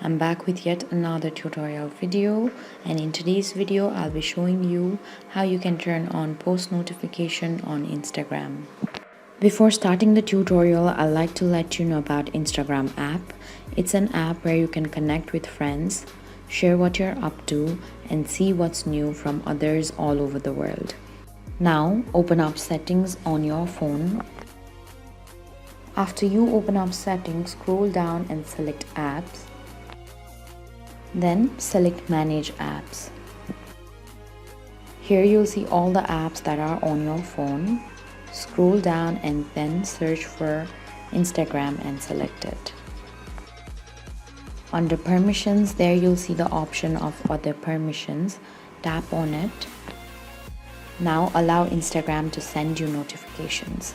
I'm back with yet another tutorial video, and in today's video I'll be showing you how you can turn on post notification on Instagram. Before starting the tutorial, I'd like to let you know about Instagram app. It's an app where you can connect with friends, share what you're up to, and see what's new from others all over the world. Now open up settings on your phone. After you open up settings, scroll down and select apps. Then select manage apps. Here you'll see all the apps that are on your phone. Scroll down and then search for Instagram and select it. Under permissions, there you'll see the option of other permissions. Tap on it. Now allow Instagram to send you notifications.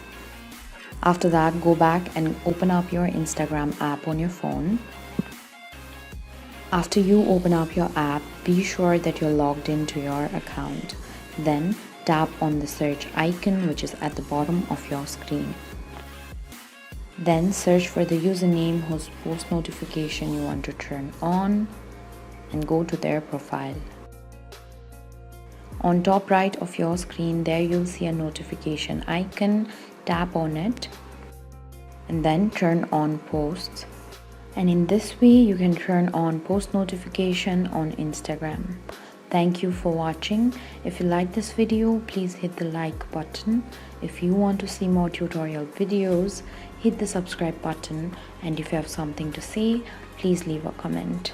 After that, go back and open up your Instagram app on your phone. After you open up your app, be sure that you're logged into your account. Then tap on the search icon which is at the bottom of your screen. Then search for the username whose post notification you want to turn on and go to their profile. On top right of your screen, there you'll see a notification icon. Tap on it and then turn on posts. And in this way, you can turn on post notification on Instagram. Thank you for watching. If you like this video, please hit the like button. If you want to see more tutorial videos, hit the subscribe button. And if you have something to say, please leave a comment.